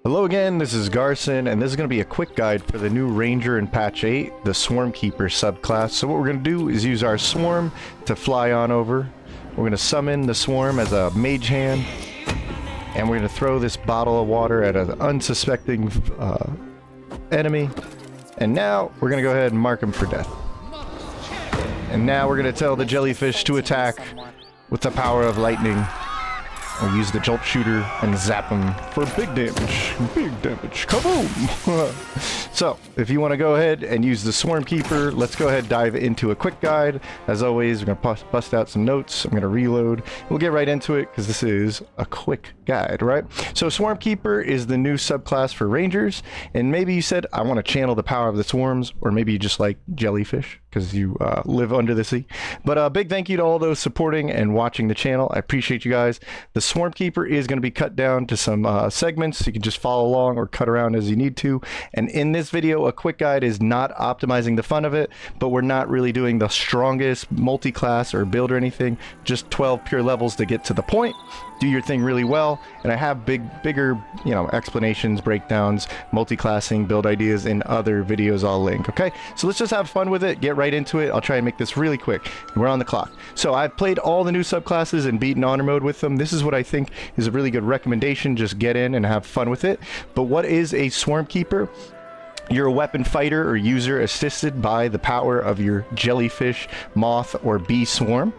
Hello again, this is Garson, and this is going to be a quick guide for the new Ranger in Patch 8, the Swarmkeeper subclass. So what we're going to do is use our Swarm to fly on over. We're going to summon the Swarm as a mage hand, and we're going to throw this bottle of water at an unsuspecting enemy. And now we're going to go ahead and mark him for death. And now we're going to tell the jellyfish to attack with the power of lightning. We'll use the jolt shooter and zap him for big damage. Big damage. Kaboom! So, if you want to go ahead and use the Swarmkeeper, let's go ahead and dive into a quick guide. As always, we're going to bust out some notes. I'm going to reload. We'll get right into it because this is a quick guide, right? So, Swarmkeeper is the new subclass for Rangers. And maybe you said, I want to channel the power of the swarms, or maybe you just like jellyfish because you live under the sea. But a big thank you to all those supporting and watching the channel. I appreciate you guys. The Swarmkeeper is going to be cut down to some segments. You can just follow along or cut around as you need to. And in this video, a quick guide is not optimizing the fun of it, but we're not really doing the strongest multi-class or build or anything. Just 12 pure levels to get to the point. Do your thing really well, and I have bigger, explanations, breakdowns, multi-classing, build ideas in other videos I'll link, okay? So let's just have fun with it, get right into it. I'll try and make this really quick. We're on the clock. So I've played all the new subclasses and beaten honor mode with them. This is what I think is a really good recommendation. Just get in and have fun with it. But what is a Swarmkeeper? You're a weapon fighter or user assisted by the power of your jellyfish, moth, or bee swarm,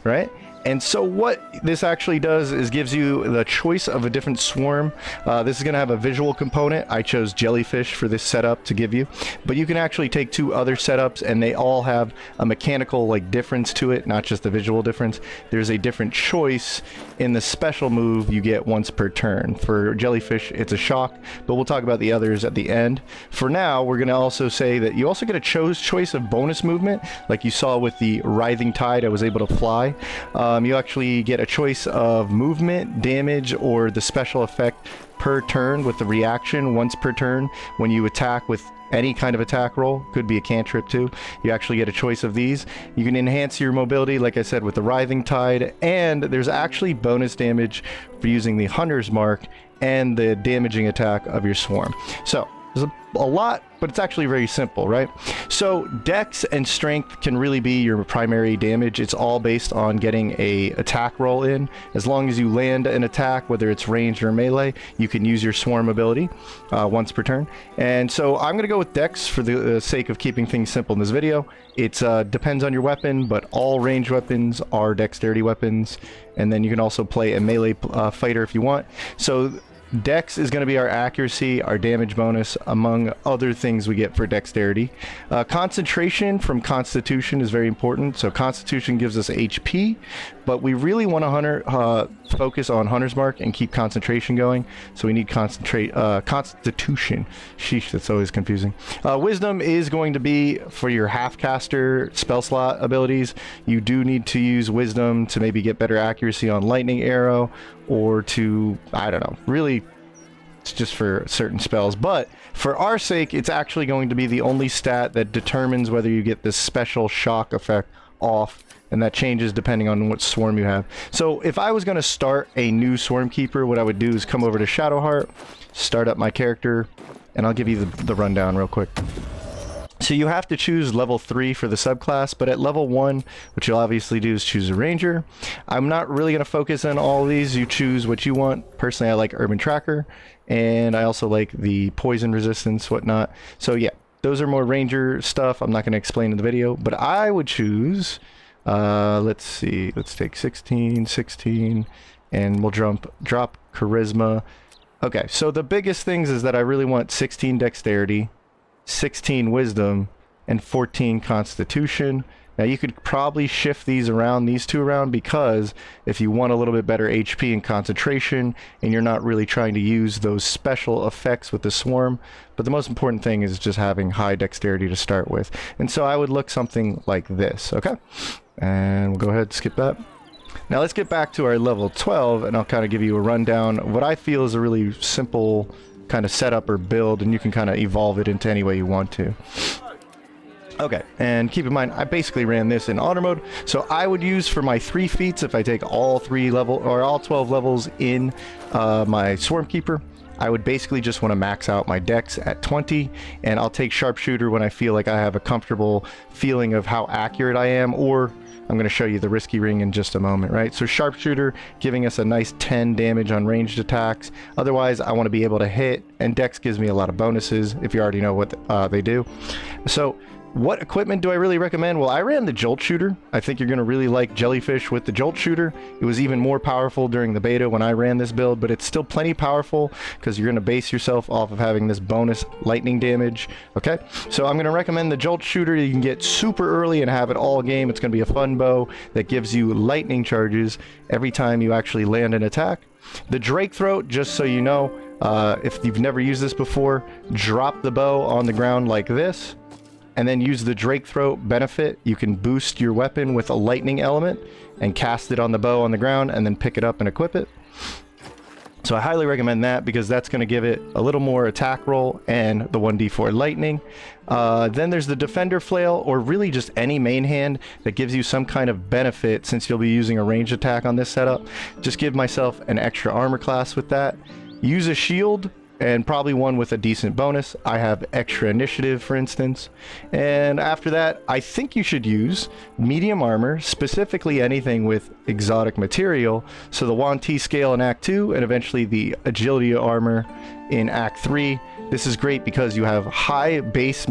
right? And so what this actually does is gives you the choice of a different swarm. This is going to have a visual component. I chose jellyfish for this setup to give you, but you can actually take two other setups and they all have a mechanical difference to it, not just a visual difference. There's a different choice in the special move you get once per turn. For jellyfish, it's a shock, but we'll talk about the others at the end. For now, we're going to also say that you also get a choice of bonus movement, like you saw with the Writhing Tide. I was able to fly. You actually get a choice of movement, damage, or the special effect per turn with the reaction once per turn when you attack with any kind of attack roll. Could be a cantrip too. You actually get a choice of these. You can enhance your mobility, like I said, with the Writhing Tide, and there's actually bonus damage for using the Hunter's Mark and the damaging attack of your Swarm. So there's a lot, but it's actually very simple, right? So Dex and Strength can really be your primary damage. It's all based on getting a attack roll in. As long as you land an attack, whether it's ranged or melee, you can use your Swarm ability once per turn. And so I'm going to go with Dex for the sake of keeping things simple in this video. It depends on your weapon, but all ranged weapons are dexterity weapons. And then you can also play a melee fighter if you want. So Dex is going to be our accuracy, our damage bonus, among other things we get for dexterity. Concentration from Constitution is very important. So Constitution gives us HP, but we really want to focus on Hunter's Mark and keep concentration going. So we need Constitution. Sheesh, that's always confusing. Wisdom is going to be for your half-caster spell slot abilities. You do need to use Wisdom to maybe get better accuracy on Lightning Arrow, or to, I don't know, really it's just for certain spells. But for our sake, it's actually going to be the only stat that determines whether you get this special shock effect off, and that changes depending on what swarm you have. So if I was going to start a new Swarmkeeper, what I would do is come over to Shadowheart, start up my character, and I'll give you the rundown real quick. So you have to choose level 3 for the subclass, but at level 1, what you'll obviously do is choose a Ranger. I'm not really going to focus on all of these. You choose what you want. Personally, I like Urban Tracker, and I also like the poison resistance, whatnot. So yeah, those are more Ranger stuff. I'm not going to explain in the video, but I would choose, let's see, let's take 16, and we'll drop Charisma. Okay, so the biggest things is that I really want 16 Dexterity, 16 Wisdom, and 14 Constitution. Now you could probably shift these two around, because if you want a little bit better HP and concentration and you're not really trying to use those special effects with the Swarm, but the most important thing is just having high dexterity to start with. And so I would look something like this, okay? And we'll go ahead and skip that. Now let's get back to our level 12, and I'll kind of give you a rundown of what I feel is a really simple kind of setup or build, and you can kind of evolve it into any way you want to. Okay, and keep in mind, I basically ran this in auto mode, so I would use for my 3 feats, if I take all 12 levels in my Swarmkeeper, I would basically just want to max out my dex at 20, and I'll take sharpshooter when I feel like I have a comfortable feeling of how accurate I am, or I'm going to show you the risky ring in just a moment, right? So sharpshooter giving us a nice 10 damage on ranged attacks. Otherwise, I want to be able to hit, and dex gives me a lot of bonuses if you already know what they do. So what equipment do I really recommend? Well, I ran the Jolt Shooter. I think you're going to really like Jellyfish with the Jolt Shooter. It was even more powerful during the beta when I ran this build, but it's still plenty powerful because you're going to base yourself off of having this bonus lightning damage. Okay, so I'm going to recommend the Jolt Shooter. You can get super early and have it all game. It's going to be a fun bow that gives you lightning charges every time you actually land an attack. The Drake Throat, just so you know, if you've never used this before, drop the bow on the ground like this, and then use the Drake Throat benefit. You can boost your weapon with a lightning element and cast it on the bow on the ground and then pick it up and equip it. So I highly recommend that because that's going to give it a little more attack roll and the 1d4 lightning. Then there's the Defender Flail, or really just any main hand that gives you some kind of benefit since you'll be using a ranged attack on this setup. Just give myself an extra armor class with that. Use a shield, and probably one with a decent bonus. I have extra initiative, for instance. And after that, I think you should use medium armor, specifically anything with exotic material. So the Yuan Ti scale in Act 2, and eventually the agility armor in Act 3. This is great because you have high base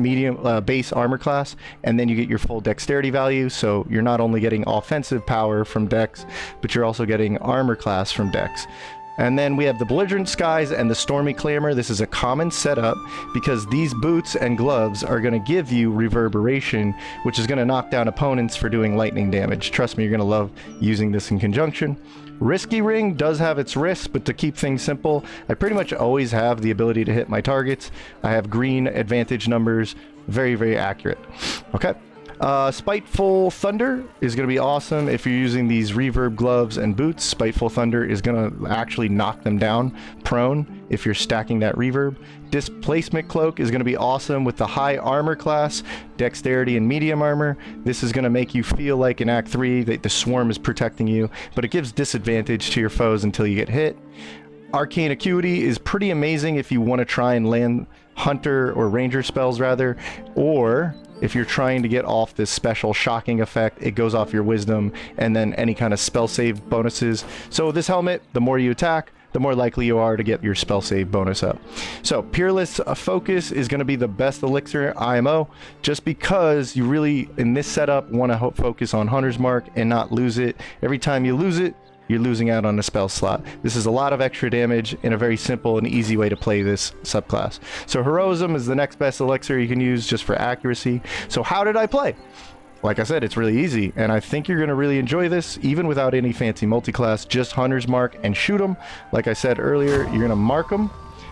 armor class, and then you get your full dexterity value. So you're not only getting offensive power from dex, but you're also getting armor class from dex. And then we have the Belligerent Skies and the Stormy Clamor. This is a common setup because these boots and gloves are going to give you reverberation, which is going to knock down opponents for doing lightning damage. Trust me, you're going to love using this in conjunction. Risky Ring does have its risks, but to keep things simple, I pretty much always have the ability to hit my targets. I have green advantage numbers, very, very accurate. Okay. Spiteful Thunder is going to be awesome if you're using these reverb gloves and boots. Spiteful Thunder is going to actually knock them down prone if you're stacking that reverb. Displacement Cloak is going to be awesome with the high armor class, dexterity, and medium armor. This is going to make you feel like in Act 3 that the swarm is protecting you, but it gives disadvantage to your foes until you get hit. Arcane Acuity is pretty amazing if you want to try and land hunter or ranger spells rather, or if you're trying to get off this special shocking effect, it goes off your wisdom and then any kind of spell save bonuses. So this helmet, the more you attack, the more likely you are to get your spell save bonus up. So Peerless Focus is going to be the best elixir IMO, just because you really, in this setup, want to focus on Hunter's Mark and not lose it. Every time you lose it, you're losing out on a spell slot. This is a lot of extra damage in a very simple and easy way to play this subclass. So Heroism is the next best elixir you can use just for accuracy. So how did I play? Like I said, it's really easy, and I think you're going to really enjoy this, even without any fancy multiclass. Just Hunter's Mark and shoot them. Like I said earlier, you're going to mark them,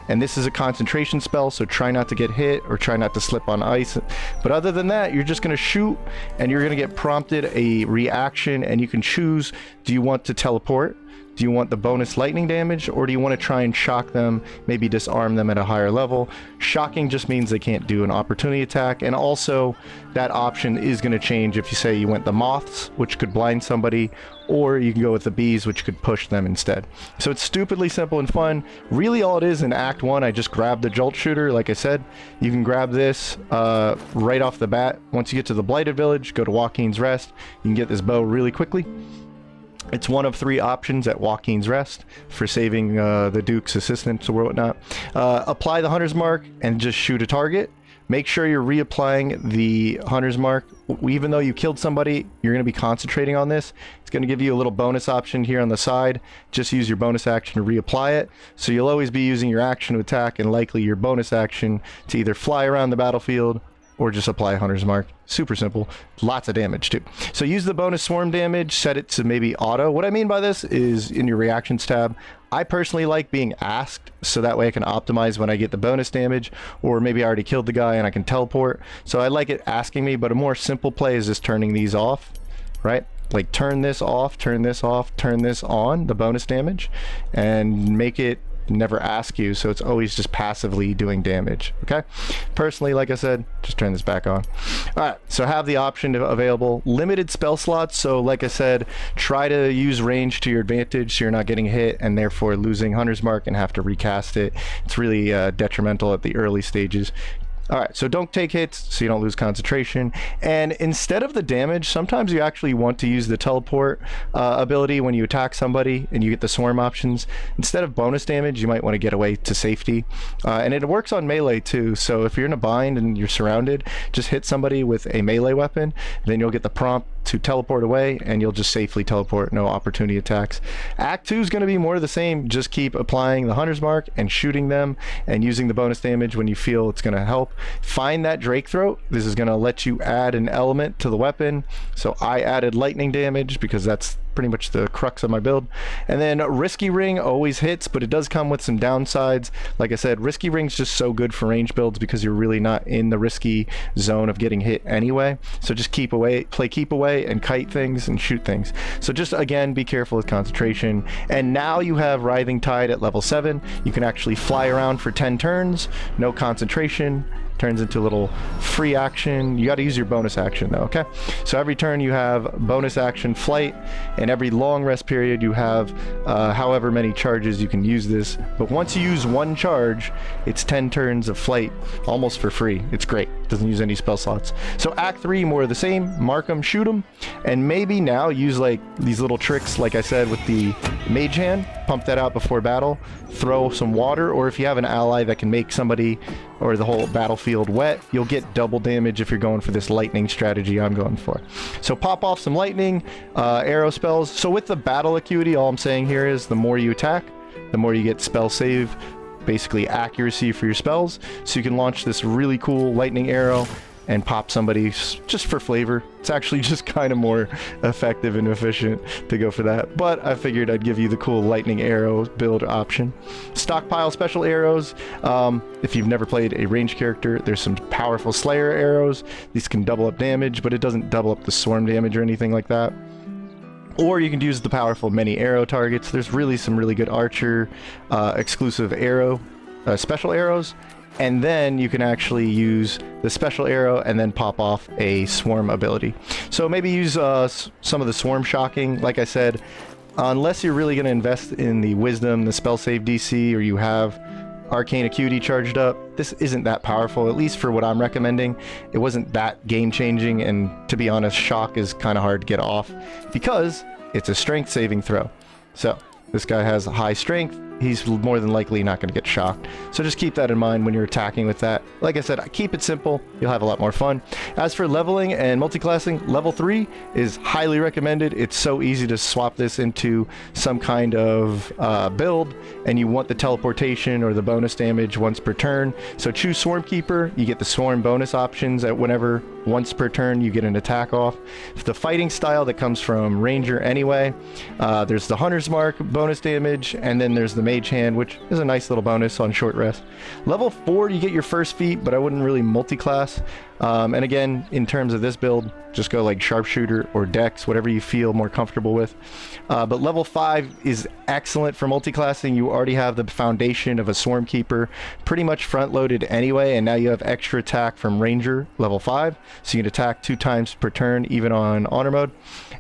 and this is a concentration spell, so try not to get hit or try not to slip on ice. But other than that, you're just going to shoot, and you're going to get prompted a reaction, and you can choose, do you want to teleport? Do you want the bonus lightning damage, or do you want to try and shock them, maybe disarm them at a higher level? Shocking just means they can't do an opportunity attack, and also that option is going to change if you say you went the moths, which could blind somebody, or you can go with the bees, which could push them instead. So it's stupidly simple and fun. Really all it is in Act 1, I just grabbed the Jolt Shooter. Like I said, you can grab this right off the bat. Once you get to the Blighted Village, go to Joaquin's Rest. You can get this bow really quickly. It's one of 3 options at Joaquin's Rest for saving the Duke's assistants or whatnot. Apply the Hunter's Mark and just shoot a target. Make sure you're reapplying the Hunter's Mark. Even though you killed somebody, you're going to be concentrating on this. It's going to give you a little bonus option here on the side. Just use your bonus action to reapply it. So you'll always be using your action to attack and likely your bonus action to either fly around the battlefield or just apply Hunter's Mark. Super simple. Lots of damage too. So use the bonus swarm damage, set it to maybe auto. What I mean by this is in your reactions tab, I personally like being asked, so that way I can optimize when I get the bonus damage, or maybe I already killed the guy and I can teleport. So I like it asking me, but a more simple play is just turning these off, right? Like turn this off, turn this off, turn this on, the bonus damage, and make it never ask you, so it's always just passively doing damage. Okay, personally, like I said, just turn this back on. All right, so have the option available, limited spell slots. So like I said, try to use range to your advantage so you're not getting hit and therefore losing Hunter's Mark and have to recast it. It's really detrimental at the early stages. All right, so don't take hits so you don't lose concentration. And instead of the damage, sometimes you actually want to use the teleport ability when you attack somebody and you get the swarm options. Instead of bonus damage, you might want to get away to safety. And it works on melee too. So if you're in a bind and you're surrounded, just hit somebody with a melee weapon, then you'll get the prompt to teleport away and you'll just safely teleport, no opportunity attacks. Act 2 is going to be more of the same. Just keep applying the Hunter's Mark and shooting them and using the bonus damage when you feel it's going to help. Find that Drake Throat. This is going to let you add an element to the weapon. So I added lightning damage because that's pretty much the crux of my build. And then Risky Ring always hits, but it does come with some downsides. Like I said, Risky Ring's just so good for range builds because you're really not in the risky zone of getting hit anyway. So just keep away, play keep away and kite things and shoot things. So just again, be careful with concentration. And now you have Writhing Tide at level 7. You can actually fly around for 10 turns, no concentration. Turns into a little free action. You got to use your bonus action though, okay? So every turn you have bonus action flight, and every long rest period you have however many charges you can use this. But once you use one charge, it's 10 turns of flight almost for free. It's great. Doesn't use any spell slots. So Act 3, more of the same. Mark them, shoot them, and maybe now use like these little tricks, like I said, with the Mage Hand. Pump that out before battle. Throw some water, or if you have an ally that can make somebody or the whole battlefield wet, you'll get double damage if you're going for this lightning strategy I'm going for. So pop off some lightning, arrow spells. So with the battle acuity, all I'm saying here is the more you attack, the more you get spell save, basically accuracy for your spells. So you can launch this really cool lightning arrow and pop somebody just for flavor. It's actually just kind of more effective and efficient to go for that. But I figured I'd give you the cool lightning arrow build option. Stockpile special arrows. If you've never played a ranged character, there's some powerful Slayer arrows. These can double up damage, but it doesn't double up the swarm damage or anything like that. Or you can use the powerful many arrow targets. There's really some really good archer exclusive arrow special arrows. And then you can actually use the special arrow and then pop off a swarm ability. So maybe use some of the swarm shocking. Like I said, unless you're really going to invest in the wisdom, the spell save DC, or you have arcane acuity charged up, this isn't that powerful, at least for what I'm recommending. It wasn't that game changing, and to be honest, shock is kind of hard to get off because it's a strength saving throw. So this guy has high strength. He's more than likely not going to get shocked. So just keep that in mind when you're attacking with that. Like I said, keep it simple. You'll have a lot more fun. As for leveling and multiclassing, level 3 is highly recommended. It's so easy to swap this into some kind of build, and you want the teleportation or the bonus damage once per turn. So choose Swarmkeeper. You get the swarm bonus options at whenever once per turn you get an attack off. The fighting style that comes from Ranger anyway. There's the Hunter's Mark bonus damage, and then there's the Mage Hand, which is a nice little bonus on short rest. Level 4, you get your first feat, but I wouldn't really multi-class. And again, in terms of this build, just go like Sharpshooter or Dex, whatever you feel more comfortable with. But level 5 is excellent for multi-classing. You already have the foundation of a Swarmkeeper pretty much front-loaded anyway, and now you have extra attack from Ranger, level 5, so you can attack 2 times per turn, even on Honor Mode.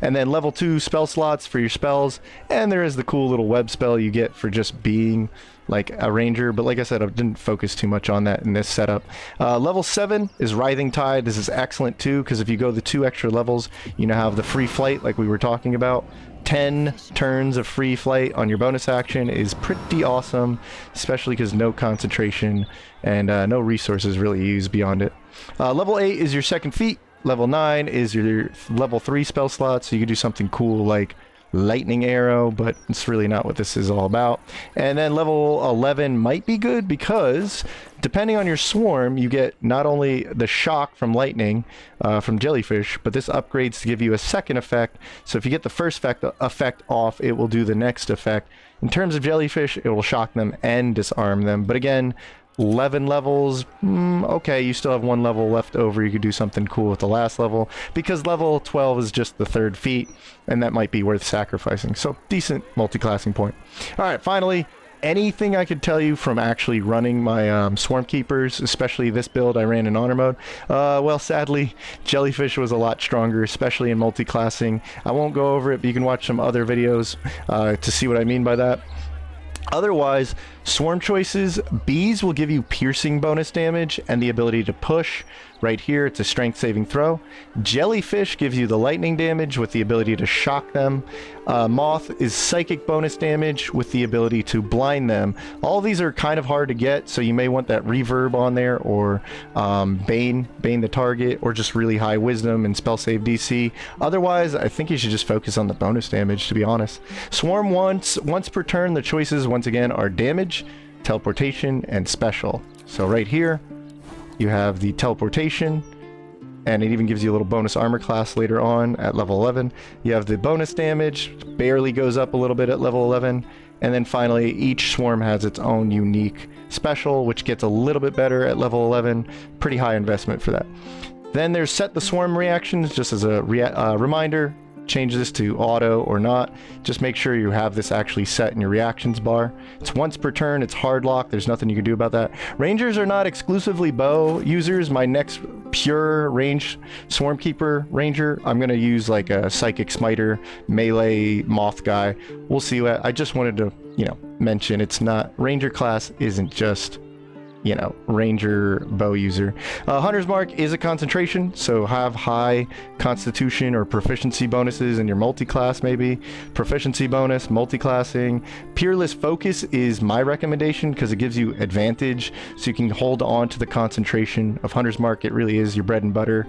And then level 2 spell slots for your spells, and there is the cool little web spell you get for just being like a ranger, but like I said, I didn't focus too much on that in this setup. Level 7 is Writhing Tide. This is excellent too, because if you go the 2 extra levels, you now have the free flight like we were talking about. 10 turns of free flight on your bonus action is pretty awesome, especially because no concentration and no resources really used beyond it. Level 8 is your second feat. Level 9 is your level 3 spell slot, so you can do something cool like lightning arrow, but it's really not what this is all about. And then level 11 might be good because depending on your swarm, you get not only the shock from lightning from jellyfish, but this upgrades to give you a second effect. So if you get the first effect off, it will do the next effect. In terms of jellyfish, it will shock them and disarm them. But again, 11 levels, okay, you still have 1 level left over. You could do something cool with the last level, because level 12 is just the 3rd feat, and that might be worth sacrificing. So decent multi-classing point. All right, finally, anything I could tell you from actually running my Swarmkeepers, especially this build I ran in honor mode, well, sadly, Jellyfish was a lot stronger, especially in multi-classing. I won't go over it, but you can watch some other videos to see what I mean by that. Otherwise, Swarm choices, bees will give you piercing bonus damage and the ability to push. Right here, it's a strength saving throw. Jellyfish gives you the lightning damage with the ability to shock them. Moth is psychic bonus damage with the ability to blind them. All these are kind of hard to get, so you may want that reverb on there, or Bane the target, or just really high wisdom and spell save DC. Otherwise, I think you should just focus on the bonus damage, to be honest. Swarm once per turn, the choices once again are damage, teleportation, and special. So right here, you have the teleportation, and it even gives you a little bonus armor class later on at level 11. You have the bonus damage, barely goes up a little bit at level 11. And then finally, each swarm has its own unique special, which gets a little bit better at level 11. Pretty high investment for that. Then there's set the swarm reactions, just as a reminder. Change this to auto or not. Just make sure you have this actually set in your reactions bar. It's once per turn, it's hard lock, there's nothing you can do about that. Rangers are not exclusively bow users. My next pure range Swarmkeeper ranger, I'm gonna use like a psychic smiter, melee moth guy. We'll see what, I just wanted to, you know, mention it's not, ranger class isn't just, you know, ranger bow user. Hunter's Mark is a concentration, so have high constitution or proficiency bonuses in your multi-class, maybe. Proficiency bonus, multi-classing. Peerless Focus is my recommendation because it gives you advantage, so you can hold on to the concentration of Hunter's Mark. It really is your bread and butter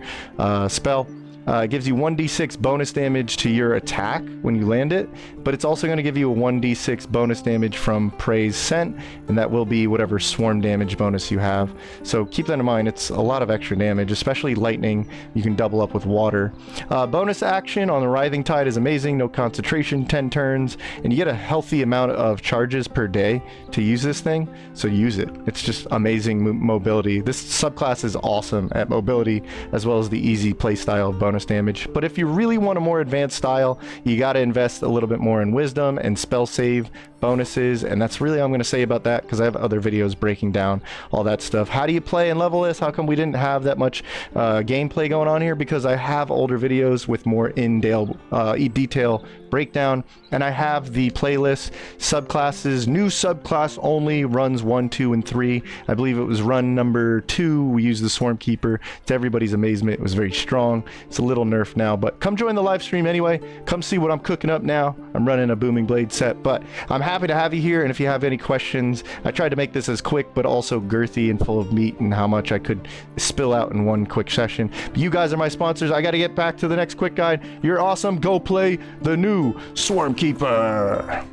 spell. It gives you 1d6 bonus damage to your attack when you land it, but it's also going to give you a 1d6 bonus damage from Prey's Scent, and that will be whatever swarm damage bonus you have. So keep that in mind, it's a lot of extra damage, especially lightning. You can double up with water. Bonus action on the Writhing Tide is amazing, no concentration, 10 turns, and you get a healthy amount of charges per day to use this thing, so use it. It's just amazing mobility. This subclass is awesome at mobility, as well as the easy playstyle bonus damage. But if you really want a more advanced style, you got to invest a little bit more in wisdom and spell save bonuses, and that's really all I'm going to say about that, because I have other videos breaking down all that stuff. How do you play and level this? How come we didn't have that much gameplay going on here? Because I have older videos with more detail breakdown, and I have the playlist subclasses. New subclass only runs 1, 2, and 3. I believe it was run number 2. We used the Swarmkeeper. To everybody's amazement, it was very strong. It's a little nerfed now, but come join the live stream anyway. Come see what I'm cooking up now. I'm running a Booming Blade set, but I'm happy to have you here, and if you have any questions, I tried to make this as quick but also girthy and full of meat and how much I could spill out in one quick session. But you guys are my sponsors. I got to get back to the next quick guide. You're awesome. Go play the new Swarmkeeper.